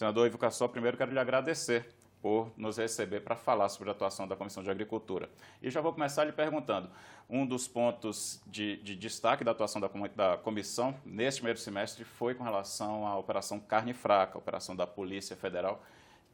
Senador Ivo Cassol, primeiro quero lhe agradecer por nos receber para falar sobre a atuação da Comissão de Agricultura. E já vou começar lhe perguntando, um dos pontos de destaque da atuação da comissão neste primeiro semestre foi com relação à Operação Carne Fraca, a operação da Polícia Federal,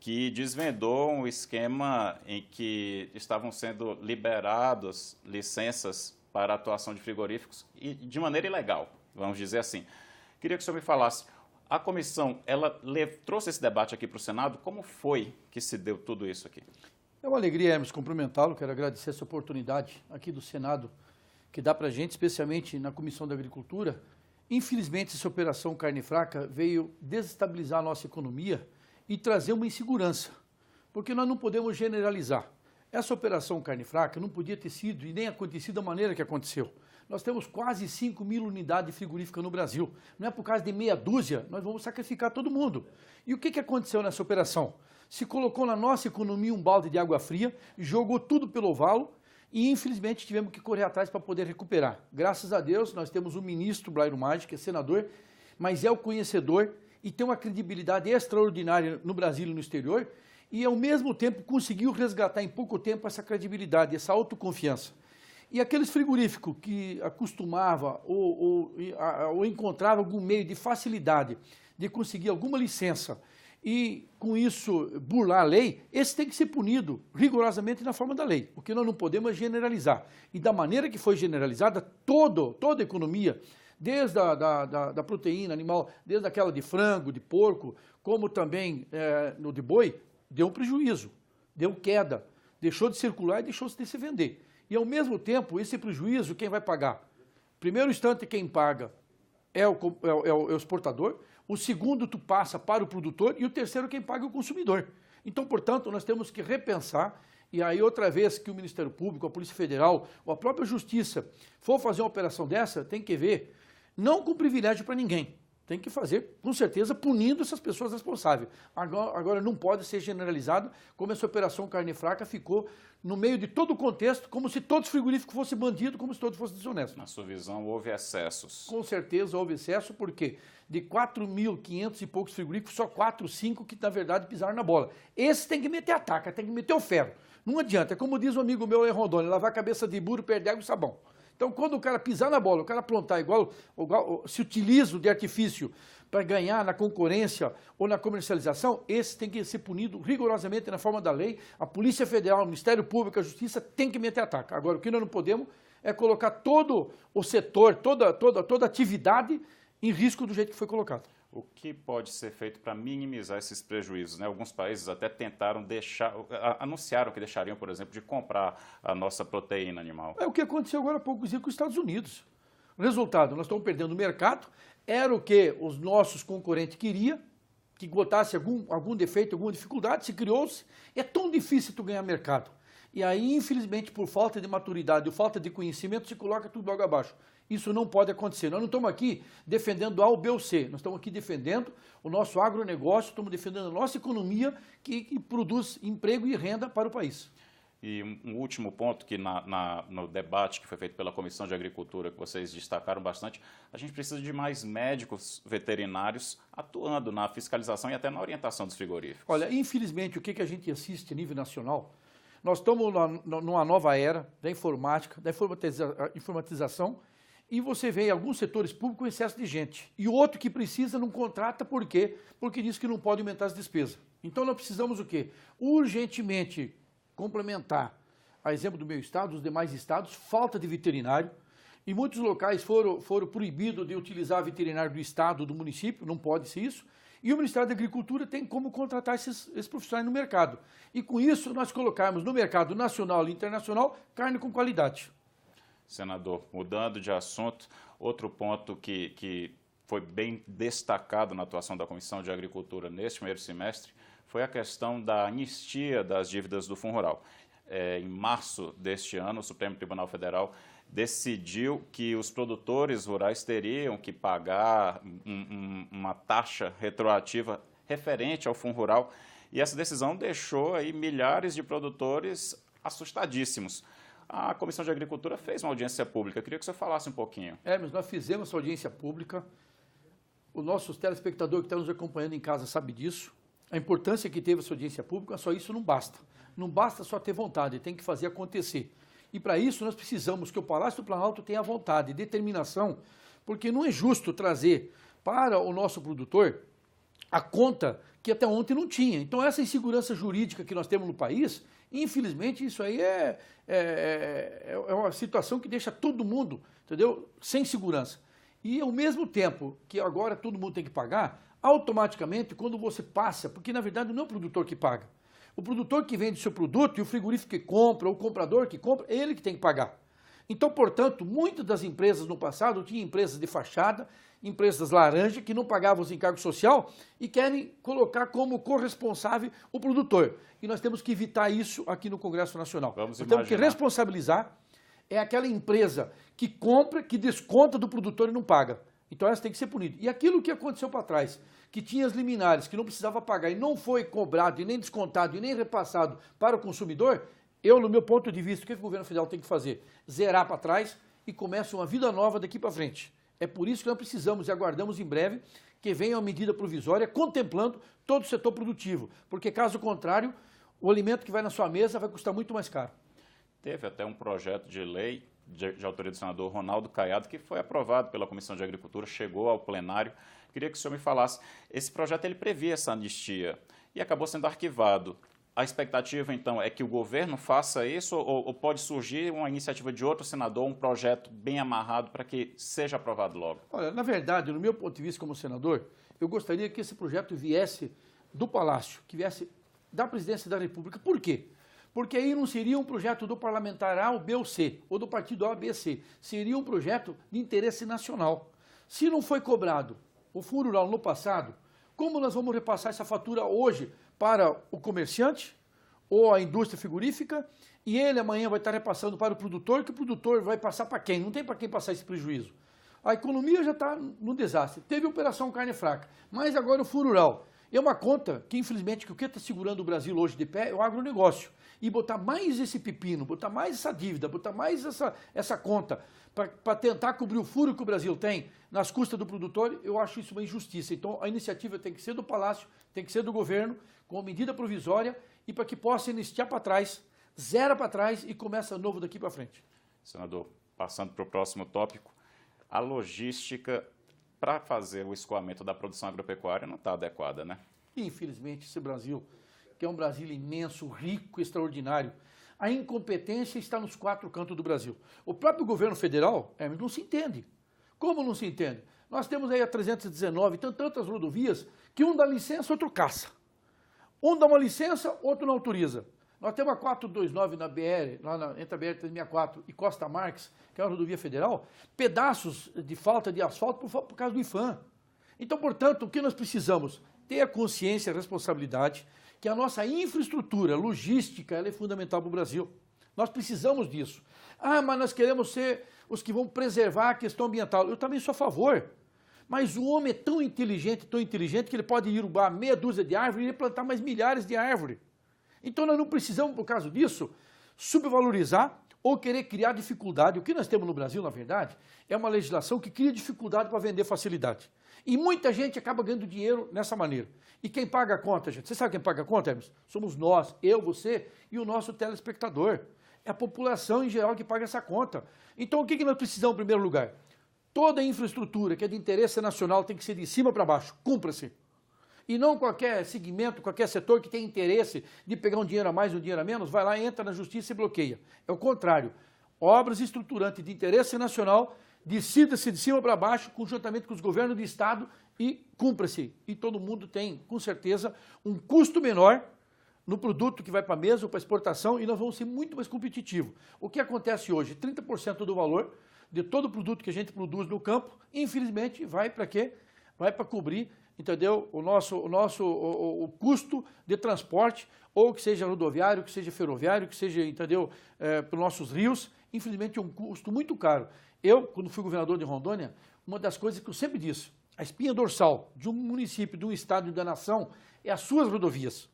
que desvendou um esquema em que estavam sendo liberadas licenças para a atuação de frigoríficos e de maneira ilegal, vamos dizer assim. Queria que o senhor me falasse, a comissão, ela trouxe esse debate aqui para o Senado, como foi que se deu tudo isso aqui? É uma alegria, Hermes, cumprimentá-lo, quero agradecer essa oportunidade aqui do Senado, que dá para a gente, especialmente na Comissão da Agricultura. Infelizmente, essa operação Carne Fraca veio desestabilizar a nossa economia e trazer uma insegurança, porque nós não podemos generalizar. Essa operação Carne Fraca não podia ter sido e nem acontecido da maneira que aconteceu. Nós temos quase 5.000 unidades frigoríficas no Brasil. Não é por causa de meia dúzia, nós vamos sacrificar todo mundo. E o que aconteceu nessa operação? Se colocou na nossa economia um balde de água fria, jogou tudo pelo ovalo e, infelizmente, tivemos que correr atrás para poder recuperar. Graças a Deus, nós temos o ministro Blairo Maggi, que é senador, mas é o conhecedor e tem uma credibilidade extraordinária no Brasil e no exterior, e, ao mesmo tempo, conseguiu resgatar em pouco tempo essa credibilidade, essa autoconfiança. E aqueles frigoríficos que acostumava ou encontrava algum meio de facilidade de conseguir alguma licença e, com isso, burlar a lei, esse tem que ser punido rigorosamente na forma da lei, porque nós não podemos generalizar. E da maneira que foi generalizada, toda a economia, desde da proteína animal, desde aquela de frango, de porco, como também no de boi, deu um prejuízo, deu queda, deixou de circular e deixou de se vender. E, ao mesmo tempo, esse prejuízo, quem vai pagar? Primeiro instante, quem paga é o exportador, o segundo, tu passa para o produtor, e o terceiro, quem paga é o consumidor. Então, portanto, nós temos que repensar, e aí outra vez que o Ministério Público, a Polícia Federal, ou a própria Justiça for fazer uma operação dessa, tem que ver, não com privilégio para ninguém, tem que fazer, com certeza, punindo essas pessoas responsáveis. Agora não pode ser generalizado, como essa operação Carne Fraca ficou no meio de todo o contexto, como se todos os frigoríficos fossem bandidos, como se todos fossem desonestos. Na sua visão, houve excessos? Com certeza houve excesso, porque de 4.500 e poucos frigoríficos, só 4, 5 que, na verdade, pisaram na bola. Esse tem que meter a taca, tem que meter o ferro. Não adianta, é como diz um amigo meu em Rondônia, lavar a cabeça de burro, perder água e sabão. Então, quando o cara pisar na bola, o cara plantar igual se utiliza de artifício para ganhar na concorrência ou na comercialização, esse tem que ser punido rigorosamente na forma da lei. A Polícia Federal, o Ministério Público, a Justiça tem que meter a taca. Agora, o que nós não podemos é colocar todo o setor, toda a atividade em risco do jeito que foi colocado. O que pode ser feito para minimizar esses prejuízos, né? Alguns países até tentaram anunciaram que deixariam, por exemplo, de comprar a nossa proteína animal. É o que aconteceu agora há pouco com os Estados Unidos. Resultado, nós estamos perdendo o mercado, era o que os nossos concorrentes queriam, que botasse algum defeito, alguma dificuldade, se criou-se. É tão difícil tu ganhar mercado. E aí, infelizmente, por falta de maturidade ou falta de conhecimento, se coloca tudo logo abaixo. Isso não pode acontecer. Nós não estamos aqui defendendo A ou B ou C. Nós estamos aqui defendendo o nosso agronegócio, estamos defendendo a nossa economia que produz emprego e renda para o país. E um último ponto que no debate que foi feito pela Comissão de Agricultura, que vocês destacaram bastante, a gente precisa de mais médicos veterinários atuando na fiscalização e até na orientação dos frigoríficos. Olha, infelizmente, o que a gente assiste a nível nacional, nós estamos numa nova era da informática, da informatização, e você vê em alguns setores públicos com excesso de gente. E o outro que precisa não contrata, por quê? Porque diz que não pode aumentar as despesas. Então nós precisamos o quê? Urgentemente complementar, a exemplo do meu estado, dos demais estados, falta de veterinário. Em muitos locais foram proibidos de utilizar veterinário do estado, do município, não pode ser isso. E o Ministério da Agricultura tem como contratar esses profissionais no mercado. E com isso nós colocarmos no mercado nacional e internacional carne com qualidade. Senador, mudando de assunto, outro ponto que foi bem destacado na atuação da Comissão de Agricultura neste primeiro semestre foi a questão da anistia das dívidas do Fundo Rural. Em março deste ano, o Supremo Tribunal Federal decidiu que os produtores rurais teriam que pagar uma taxa retroativa referente ao Fundo Rural, e essa decisão deixou aí milhares de produtores assustadíssimos. A Comissão de Agricultura fez uma audiência pública. Eu queria que você falasse um pouquinho. Hermes, nós fizemos essa audiência pública. O nosso telespectador que está nos acompanhando em casa sabe disso. a importância que teve essa audiência pública, só isso não basta. Não basta só ter vontade, tem que fazer acontecer. E para isso nós precisamos que o Palácio do Planalto tenha vontade, determinação, porque não é justo trazer para o nosso produtor a conta que até ontem não tinha. Então essa insegurança jurídica que nós temos no país, infelizmente isso aí é uma situação que deixa todo mundo, entendeu, sem segurança. E ao mesmo tempo que agora todo mundo tem que pagar, automaticamente quando você passa, porque na verdade não é o produtor que paga, o produtor que vende seu produto e o frigorífico que compra, o comprador que compra, é ele que tem que pagar. Então, portanto, muitas das empresas no passado tinham empresas de fachada, empresas laranja, que não pagavam os encargos social e querem colocar como corresponsável o produtor. E nós temos que evitar isso aqui no Congresso Nacional. Nós temos que responsabilizar é aquela empresa que compra, que desconta do produtor e não paga. Então essa tem que ser punida. E aquilo que aconteceu para trás, que tinha as liminares, que não precisava pagar e não foi cobrado, e nem descontado, e nem repassado para o consumidor, eu, no meu ponto de vista, o que o governo federal tem que fazer? Zerar para trás e começa uma vida nova daqui para frente. É por isso que nós precisamos e aguardamos em breve que venha uma medida provisória contemplando todo o setor produtivo, porque caso contrário, o alimento que vai na sua mesa vai custar muito mais caro. Teve até um projeto de lei de autoria do senador Ronaldo Caiado, que foi aprovado pela Comissão de Agricultura, chegou ao plenário. Queria que o senhor me falasse, esse projeto ele previa essa anistia e acabou sendo arquivado. A expectativa, então, é que o governo faça isso ou pode surgir uma iniciativa de outro senador, um projeto bem amarrado para que seja aprovado logo? Olha, na verdade, no meu ponto de vista como senador, eu gostaria que esse projeto viesse do Palácio, que viesse da Presidência da República. Por quê? Porque aí não seria um projeto do parlamentar A, ou B ou C, ou do partido A, B, C. Seria um projeto de interesse nacional. Se não foi cobrado o Fundo Rural no passado, como nós vamos repassar essa fatura hoje para o comerciante ou a indústria frigorífica e ele amanhã vai estar repassando para o produtor, que o produtor vai passar para quem? Não tem para quem passar esse prejuízo. A economia já está no desastre. Teve operação carne fraca, mas agora o Fundo Rural. É uma conta que, infelizmente, o que está segurando o Brasil hoje de pé é o agronegócio. E botar mais esse pepino, botar mais essa dívida, botar mais essa conta para tentar cobrir o furo que o Brasil tem nas custas do produtor, eu acho isso uma injustiça. Então, a iniciativa tem que ser do Palácio, tem que ser do governo, com medida provisória e para que possa iniciar para trás, zera para trás e começa novo daqui para frente. Senador, passando para o próximo tópico, a logística para fazer o escoamento da produção agropecuária não está adequada, né? Infelizmente, esse Brasil, que é um Brasil imenso, rico, extraordinário, a incompetência está nos quatro cantos do Brasil. O próprio governo federal não se entende. Como não se entende? Nós temos aí a 319, tantas rodovias, que um dá licença, outro caça. Um dá uma licença, outro não autoriza. Nós temos a 429 na BR, entre a BR-364 e Costa Marques, que é uma rodovia federal, pedaços de falta de asfalto por causa do IFAM. Então, portanto, o que nós precisamos? Ter a consciência e a responsabilidade que a nossa infraestrutura logística ela é fundamental para o Brasil. Nós precisamos disso. Ah, mas nós queremos ser os que vão preservar a questão ambiental. Eu também sou a favor. Mas o homem é tão inteligente, que ele pode derrubar meia dúzia de árvores e plantar mais milhares de árvores. Então nós não precisamos, por causa disso, subvalorizar ou querer criar dificuldade. O que nós temos no Brasil, na verdade, é uma legislação que cria dificuldade para vender facilidade. E muita gente acaba ganhando dinheiro nessa maneira. E quem paga a conta, gente? Você sabe quem paga a conta, Hermes? Somos nós, eu, você e o nosso telespectador. É a população em geral que paga essa conta. Então o que nós precisamos em primeiro lugar? Toda a infraestrutura que é de interesse nacional tem que ser de cima para baixo. Cumpra-se. E não qualquer segmento, qualquer setor que tem interesse de pegar um dinheiro a mais, um dinheiro a menos, vai lá, entra na justiça e bloqueia. É o contrário. Obras estruturantes de interesse nacional, decida-se de cima para baixo, conjuntamente com os governos de Estado e cumpra-se. E todo mundo tem, com certeza, um custo menor no produto que vai para a mesa ou para exportação e nós vamos ser muito mais competitivos. O que acontece hoje? 30% do valor de todo o produto que a gente produz no campo, infelizmente, vai para quê? Vai para cobrir, entendeu? O custo de transporte, ou que seja rodoviário, que seja ferroviário, que seja, entendeu? Para os nossos rios, infelizmente é um custo muito caro. Eu, quando fui governador de Rondônia, uma das coisas que eu sempre disse, a espinha dorsal de um município, de um estado e da nação, é as suas rodovias.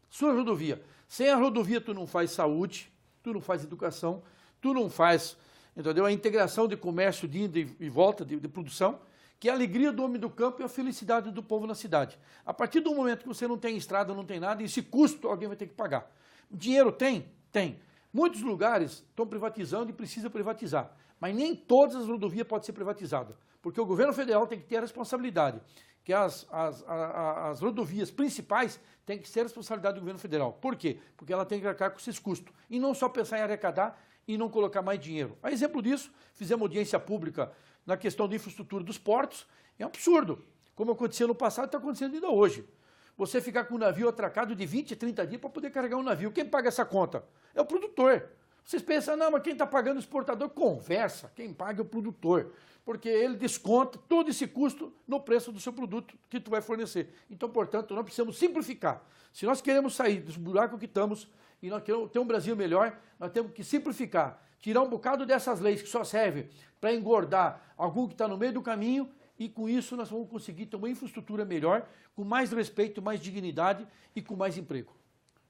Sua rodovia. Sem a rodovia tu não faz saúde, tu não faz educação, tu não faz, entendeu? A integração de comércio de ida e volta, de produção, que é a alegria do homem do campo e a felicidade do povo na cidade. A partir do momento que você não tem estrada, não tem nada, esse custo alguém vai ter que pagar. Dinheiro tem? Tem. Muitos lugares estão privatizando e precisa privatizar, mas nem todas as rodovias podem ser privatizadas, porque o governo federal tem que ter a responsabilidade, que as rodovias principais têm que ser a responsabilidade do governo federal. Por quê? Porque ela tem que arcar com esses custos, e não só pensar em arrecadar e não colocar mais dinheiro. A exemplo disso, fizemos audiência pública na questão da infraestrutura dos portos, é um absurdo. Como aconteceu no passado, está acontecendo ainda hoje. Você ficar com um navio atracado de 20, 30 dias para poder carregar um navio. Quem paga essa conta? É o produtor. Vocês pensam, não, mas quem está pagando é o exportador? Conversa, quem paga é o produtor. Porque ele desconta todo esse custo no preço do seu produto que tu vai fornecer. Então, portanto, nós precisamos simplificar. Se nós queremos sair dos buracos que estamos e nós queremos ter um Brasil melhor, nós temos que simplificar. Tirar um bocado dessas leis que só servem para engordar algum que está no meio do caminho, e com isso nós vamos conseguir ter uma infraestrutura melhor, com mais respeito, mais dignidade e com mais emprego.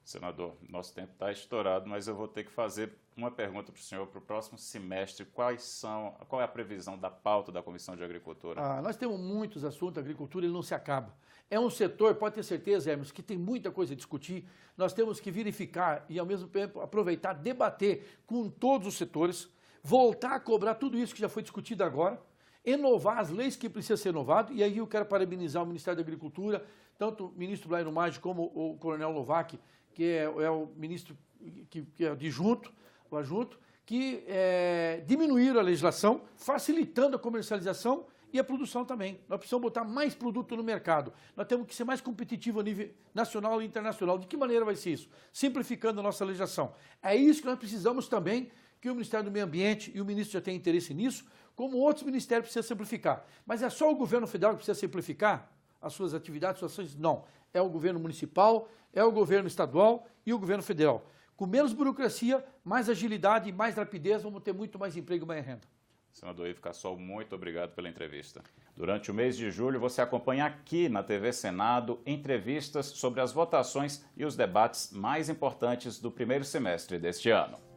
Senador, nosso tempo está estourado, mas eu vou ter que fazer uma pergunta para o senhor para o próximo semestre. Qual é a previsão da pauta da Comissão de Agricultura? Nós temos muitos assuntos, a agricultura ele não se acaba. É um setor, pode ter certeza, Hermes, que tem muita coisa a discutir. Nós temos que verificar e, ao mesmo tempo, aproveitar, debater com todos os setores, voltar a cobrar tudo isso que já foi discutido agora, inovar as leis que precisam ser inovadas, e aí eu quero parabenizar o Ministério da Agricultura, tanto o ministro Blairo Maggi como o Coronel Lovac, que é o ministro que é adjunto, que diminuíram a legislação, facilitando a comercialização e a produção também. Nós precisamos botar mais produto no mercado. Nós temos que ser mais competitivos a nível nacional e internacional. De que maneira vai ser isso? Simplificando a nossa legislação. É isso que nós precisamos também, que o Ministério do Meio Ambiente e o ministro já têm interesse nisso, como outros ministérios precisam simplificar. Mas é só o governo federal que precisa simplificar as suas atividades, suas ações? Não. É o governo municipal, é o governo estadual e o governo federal. Com menos burocracia, mais agilidade e mais rapidez, vamos ter muito mais emprego e mais renda. Senador Ivo Cassol, muito obrigado pela entrevista. Durante o mês de julho, você acompanha aqui na TV Senado entrevistas sobre as votações e os debates mais importantes do primeiro semestre deste ano.